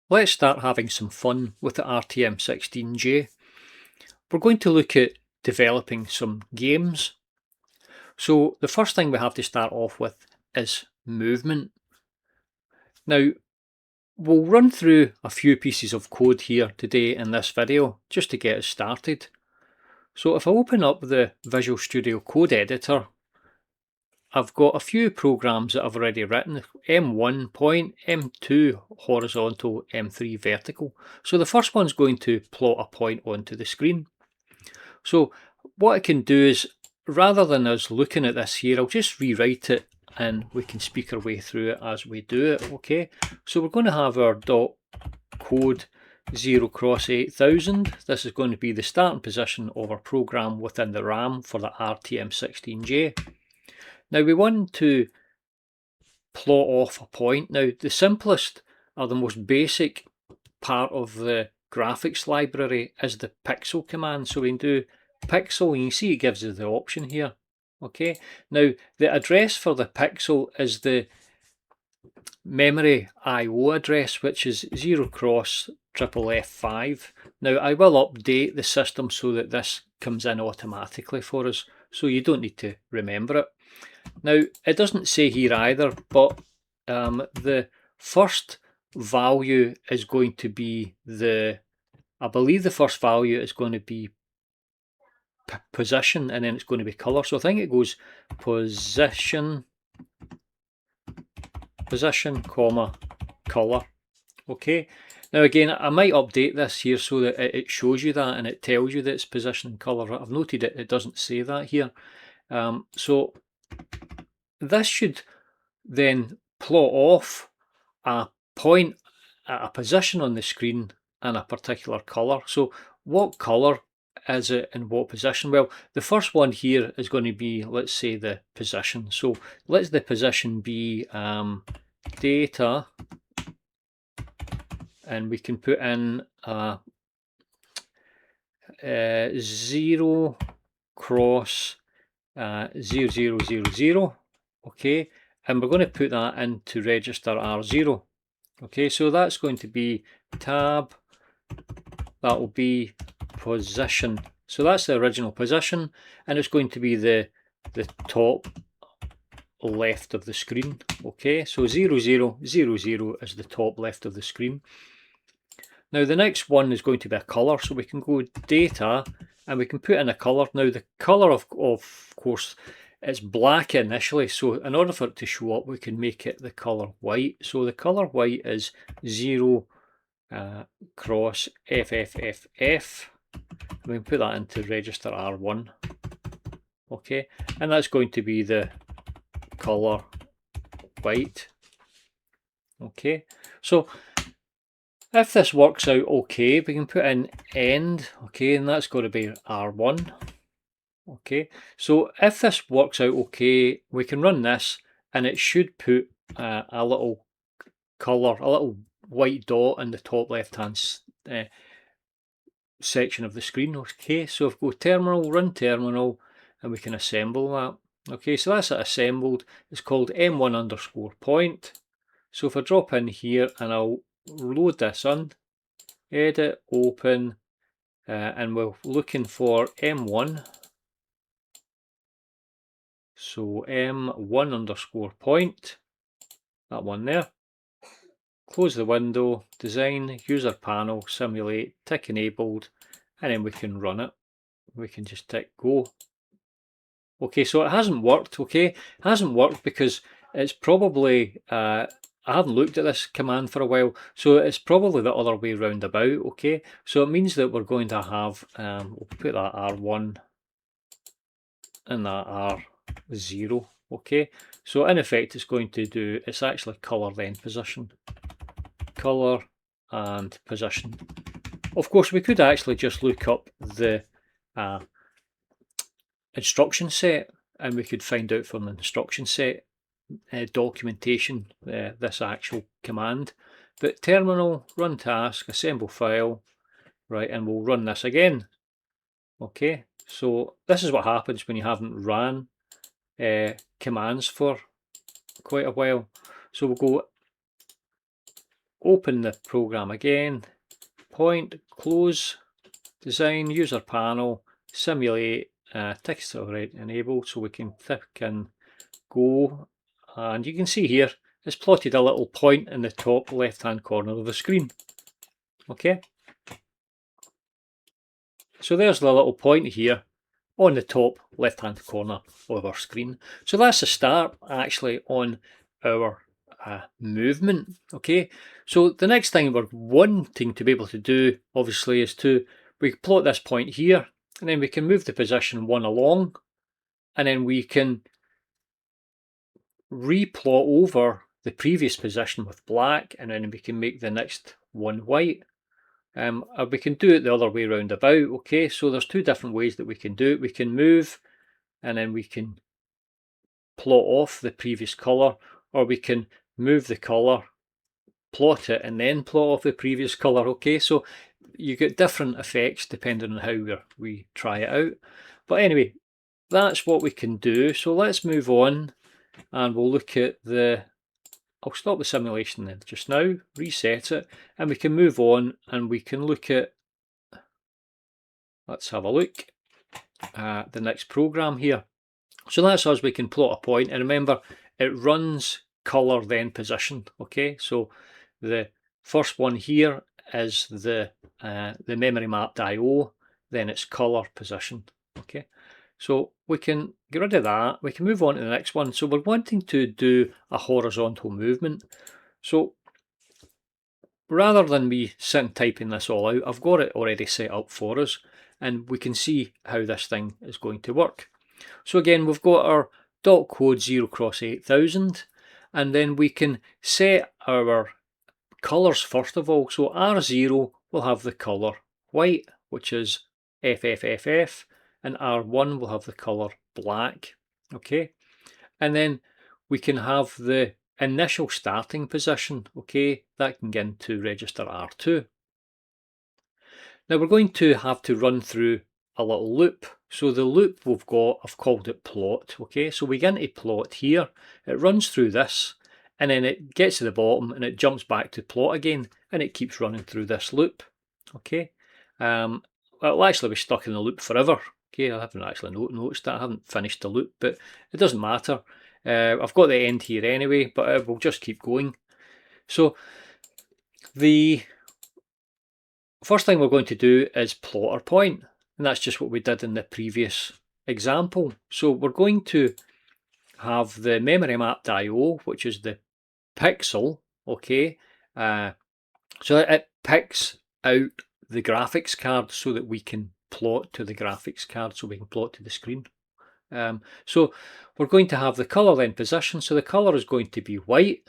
Let's start having some fun with the RTM16J. We're going to look at developing some games. So the first thing we have to start off with is movement. Now, we'll run through a few pieces of code here today in this video just to get us started. So if I open up the Visual Studio Code Editor, I've got a few programs that I've already written, M1 point, M2 horizontal, M3 vertical. So the first one's going to plot a point onto the screen. So what I can do is, rather than us looking at this here, I'll just rewrite it and we can speak our way through it as we do it, okay? So we're going to have our dot code 0 cross 8000. This is going to be the starting position of our program within the RAM for the RTM16J. Now we want to plot off a point. Now the simplest or the most basic part of the graphics library is the pixel command. So we can do pixel, and you see it gives us the option here. Okay, now the address for the pixel is the memory IO address, which is 0 cross F5. Now I will update the system so that this comes in automatically for us, so you don't need to remember it. Now it doesn't say here either, but the first value is going to be I believe the first value is going to be position, and then it's going to be color. So I think it goes position, comma, color. Okay. Now again, I might update this here so that it shows you that and it tells you that it's position and color. I've noted it doesn't say that here. So this should then plot off a point at a position on the screen and a particular color. So what color is it in what position? Well, the first one here is going to be, let's say, the position. So let's the position be data, and we can put in 0 cross 0000. Okay, and we're going to put that into register R0. Okay, so that's going to be tab, that will be position. So that's the original position, and it's going to be the top left of the screen. Okay, so 0000 is the top left of the screen. Now the next one is going to be a color, so we can go data and we can put in a color. Now the color of course it's black initially, so in order for it to show up we can make it the color white. So the color white is 0 cross FFFF, and we can put that into register R1. Okay, and that's going to be the color white. Okay, so if this works out okay, we can put in end, okay, and that's got to be R1. Okay, so if this works out okay, we can run this and it should put a little color, a little white dot in the top left hand section of the screen. Okay, so if we go terminal, run terminal, and we can assemble that. Okay, so that's it assembled. It's called M1 underscore point. So if I drop in here and I'll load this on, edit, open, and we're looking for M1. So M1 underscore point, that one there. Close the window, design, user panel, simulate, tick enabled, and then we can run it. We can just tick go. Okay, so it hasn't worked, okay? It hasn't worked because it's probably, I haven't looked at this command for a while, so it's probably the other way round about, okay? So it means that we're going to have, we'll put that R1 and that R0, okay? So in effect it's going to do, it's actually color then position. Color and position. Of course we could actually just look up the instruction set and we could find out from the instruction set documentation this actual command. But terminal, run task, assemble file, right, and we'll run this again. Okay, so this is what happens when you haven't ran commands for quite a while. So we'll go open the program again, point, close, design, user panel, simulate, text already enabled, so we can click and go, and you can see here it's plotted a little point in the top left hand corner of the screen. Okay, so there's the little point here on the top left hand corner of our screen. So that's the start actually on our movement. Okay, so the next thing we're wanting to be able to do obviously is we plot this point here, and then we can move the position one along, and then we can replot over the previous position with black, and then we can make the next one white. Or we can do it the other way round about. Okay, so there's two different ways that we can do it. We can move and then we can plot off the previous colour, or we can move the colour, plot it, and then plot off the previous colour. Okay, so you get different effects depending on how we try it out. But anyway, that's what we can do. So let's move on and we'll look at I'll stop the simulation then just now, reset it, and we can move on and we can look at, let's have a look at the next program here. So that's us, we can plot a point, and remember it runs color then position. Okay, so the first one here is the memory mapped IO, then it's color position. Okay, so we can get rid of that, we can move on to the next one. So we're wanting to do a horizontal movement. So rather than me sitting typing this all out, I've got it already set up for us, and we can see how this thing is going to work. So again, we've got our dot code 0x8000, and then we can set our colours first of all. So R0 will have the colour white, which is FFFF, and R1 will have the colour black. Okay, and then we can have the initial starting position. Okay, that can get into register R2. Now we're going to have to run through a little loop. So the loop we've got, I've called it plot. Okay, so we get into plot here, it runs through this, and then it gets to the bottom and it jumps back to plot again, and it keeps running through this loop. Okay, it'll actually be stuck in the loop forever. Okay, I haven't actually noticed that, I haven't finished the loop, but it doesn't matter. I've got the end here anyway, but it will just keep going. So the first thing we're going to do is plot our point, and that's just what we did in the previous example. So we're going to have the memory mapped IO, which is the pixel. Okay, so it picks out the graphics card so that we can plot to the graphics card, so we can plot to the screen. So we're going to have the color then position, so the color is going to be white.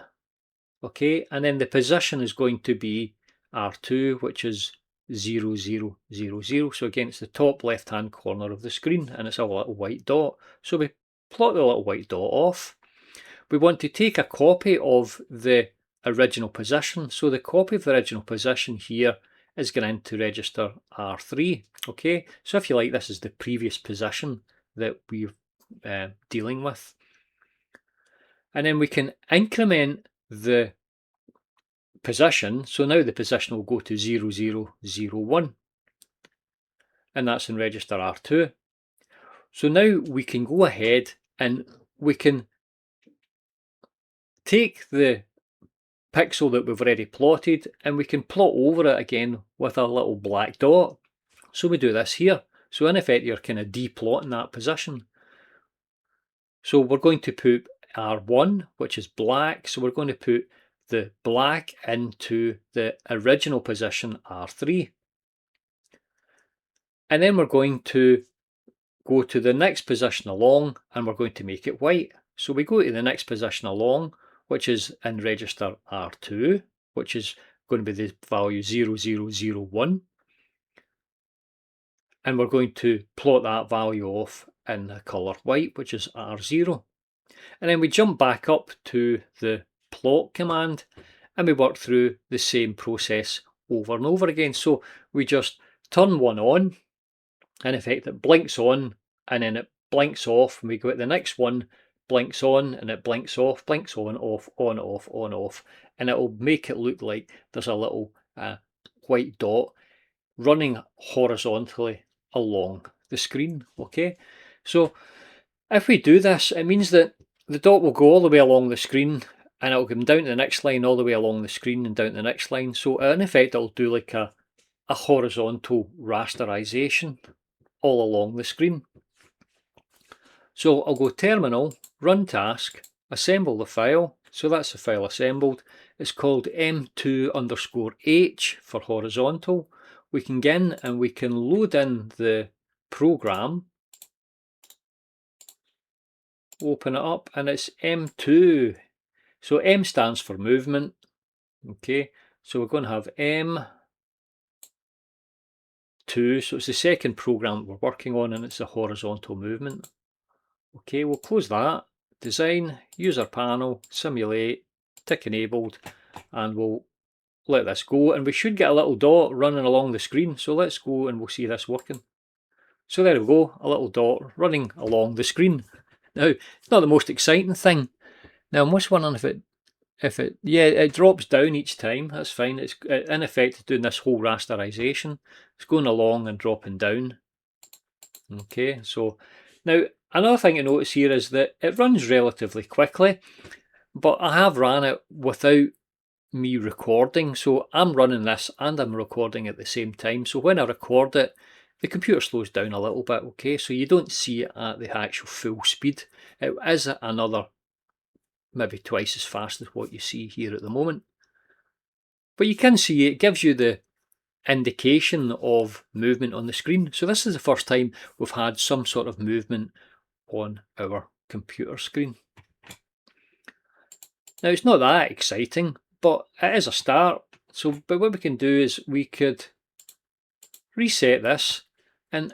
Okay, and then the position is going to be R2, which is 0, 0, 0, 0. So again, it's the top left hand corner of the screen, and it's a little white dot. So we plot the little white dot off. We want to take a copy of the original position. So the copy of the original position here is going into register R3. Okay, so if you like, this is the previous position that we're dealing with. And then we can increment the position. So now the position will go to 0, 0, 0, 1. And that's in register R2. So now we can go ahead and we can take the pixel that we've already plotted and we can plot over it again with a little black dot. So we do this here. So in effect, you're kind of deplotting that position. So we're going to put R1, which is black. So we're going to put the black into the original position R3. And then we're going to go to the next position along and we're going to make it white. So we go to the next position along, which is in register R2, which is going to be the value 0001. And we're going to plot that value off in the colour white, which is R0. And then we jump back up to the plot command and we work through the same process over and over again. So we just turn one on, in effect it blinks on and then it blinks off, and we go to the next one, blinks on and it blinks off, blinks on, off, on, off, on, off, and it'll make it look like there's a little white dot running horizontally along the screen. Okay, so if we do this, it means that the dot will go all the way along the screen and it'll come down to the next line, all the way along the screen and down to the next line. So in effect, it'll do like a horizontal rasterization all along the screen. So I'll go terminal, run task, assemble the file. So that's the file assembled. It's called m2_h for horizontal. We can get in and we can load in the program, open it up, and it's M2. So M stands for movement. Okay, so we're going to have M2. So it's the second program we're working on, and it's a horizontal movement. Okay, we'll close that. Design, user panel, simulate, tick enabled, and we'll let this go. And we should get a little dot running along the screen. So let's go and we'll see this working. So there we go, a little dot running along the screen. Now, it's not the most exciting thing. Now I'm just wondering if it drops down each time. That's fine. It's in effect doing this whole rasterization. It's going along and dropping down. Okay, so now another thing to notice here is that it runs relatively quickly, but I have ran it without me recording. So I'm running this and I'm recording at the same time. So when I record it, the computer slows down a little bit. Okay, so you don't see it at the actual full speed. It is another maybe twice as fast as what you see here at the moment. But you can see it gives you the indication of movement on the screen. So this is the first time we've had some sort of movement on our computer screen. Now it's not that exciting, but it is a start. But what we can do is we could reset this, and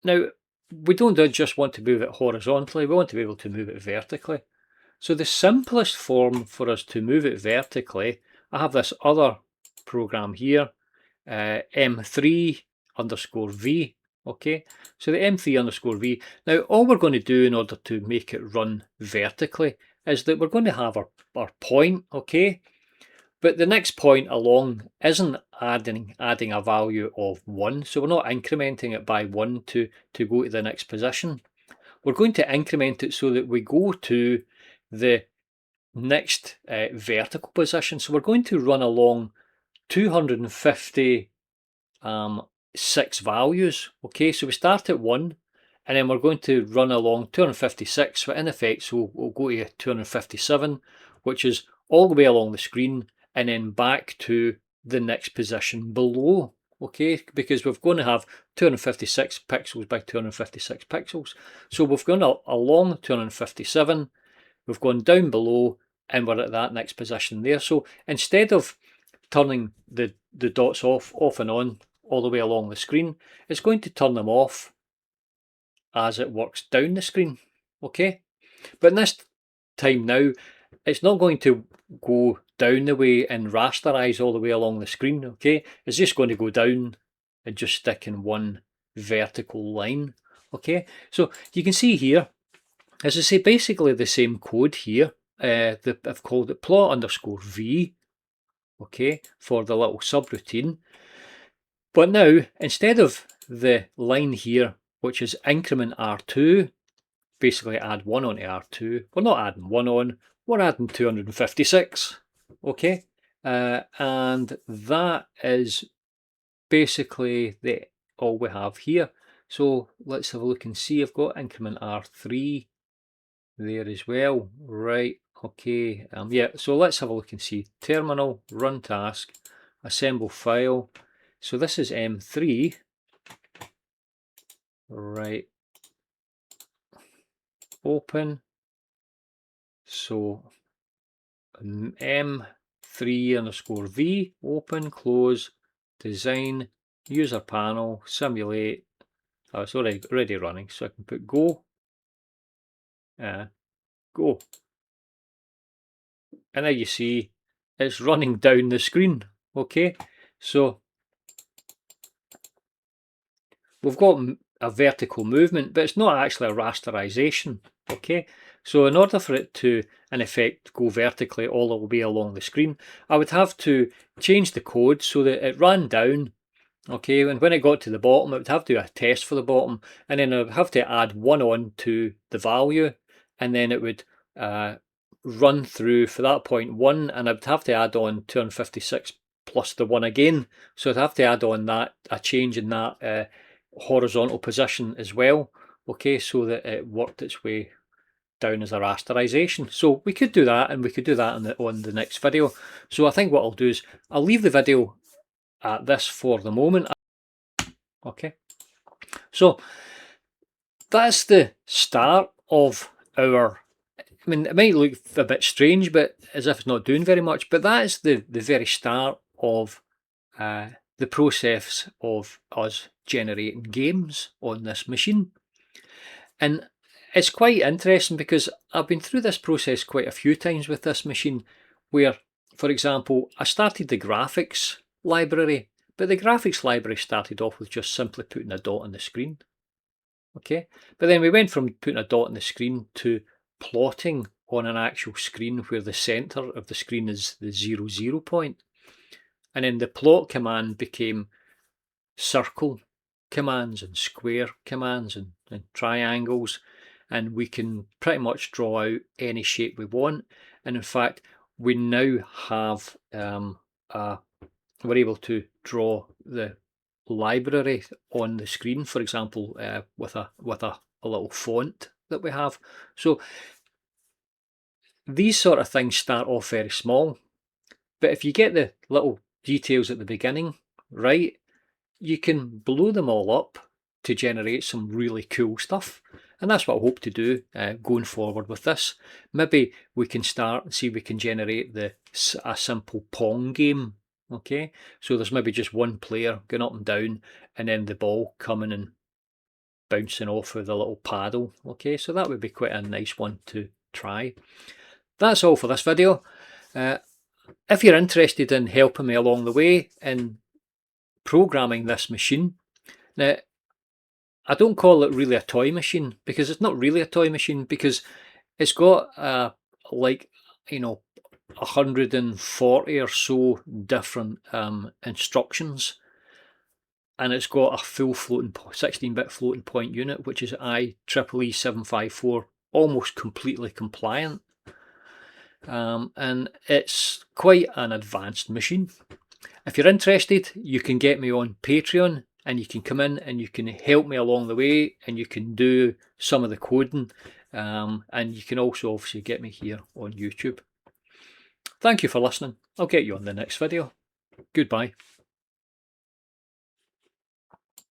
now we don't just want to move it horizontally, we want to be able to move it vertically. So the simplest form for us to move it vertically, I have this other program here, M3_V. Okay, so the M3_V. Now all we're going to do in order to make it run vertically is that we're going to have our point, okay? But the next point along isn't adding a value of 1, so we're not incrementing it by 1 to go to the next position. We're going to increment it so that we go to the next vertical position. So we're going to run along 256 values. Okay, so we start at 1 and then we're going to run along 256. So in effect, so we'll go to 257, which is all the way along the screen and then back to the next position below. Okay, because we're going to have 256 pixels by 256 pixels. So we've gone along 257, we've gone down below, and we're at that next position there. So instead of turning the dots off and on all the way along the screen, it's going to turn them off as it works down the screen. Okay, but in this time now, it's not going to go down the way and rasterize all the way along the screen. Okay, it's just going to go down and just stick in one vertical line. Okay, so you can see here, as I say, basically the same code here. I've called it plot_v, okay, for the little subroutine. But now, instead of the line here, which is increment R2, basically add 1 onto R2, we're not adding 1 on, we're adding 256, okay? And that is basically all we have here. So let's have a look and see. I've got increment R3 there as well. Right, okay. Yeah, so let's have a look and see. Terminal, run task, assemble file. So this is M3. Right. Open. So M3_V, open, close, design, user panel, simulate. Oh, it's already running, so I can put go. Go. And there you see it's running down the screen. Okay, so we've got a vertical movement, but it's not actually a rasterization. Okay, So in order for it to, in effect, go vertically all the way along the screen, I would have to change the code so that it ran down. Okay, and when it got to the bottom, it would have to do a test for the bottom, and then I would have to add 1 on to the value, and then it would run through for that point 1, and I would have to add on 256 plus the 1 again. So I'd have to add on that, a change in that horizontal position as well, okay, so that it worked its way down as a rasterization. So we could do that, and we could do that on the next video. So I think what I'll do is I'll leave the video at this for the moment. Okay, so that's the start of our, I mean, it might look a bit strange, but as if it's not doing very much, but that is the very start of the process of us generating games on this machine. And it's quite interesting because I've been through this process quite a few times with this machine where, for example, I started the graphics library, but the graphics library started off with just simply putting a dot on the screen. Okay, but then we went from putting a dot on the screen to plotting on an actual screen where the center of the screen is the 0, 0 point. And then the plot command became circle commands and square commands and triangles, and we can pretty much draw out any shape we want. And in fact, we now have we're able to draw the library on the screen, for example, with a little font that we have. So these sort of things start off very small, but if you get the little details at the beginning right, you can blow them all up to generate some really cool stuff. And that's what I hope to do going forward with this. Maybe we can start and see if we can generate a simple Pong game. Okay, so there's maybe just one player going up and down, and then the ball coming and bouncing off with a little paddle. Okay, so that would be quite a nice one to try. That's all for this video. If you're interested in helping me along the way in programming this machine, now I don't call it really a toy machine because it's not really a toy machine, because it's got like, you know, 140 or so different instructions, and it's got a full 16-bit floating point unit, which is IEEE 754, almost completely compliant, and it's quite an advanced machine. If you're interested, you can get me on Patreon, and you can come in and you can help me along the way, and you can do some of the coding, and you can also obviously get me here on YouTube. Thank you for listening. I'll get you on the next video. Goodbye.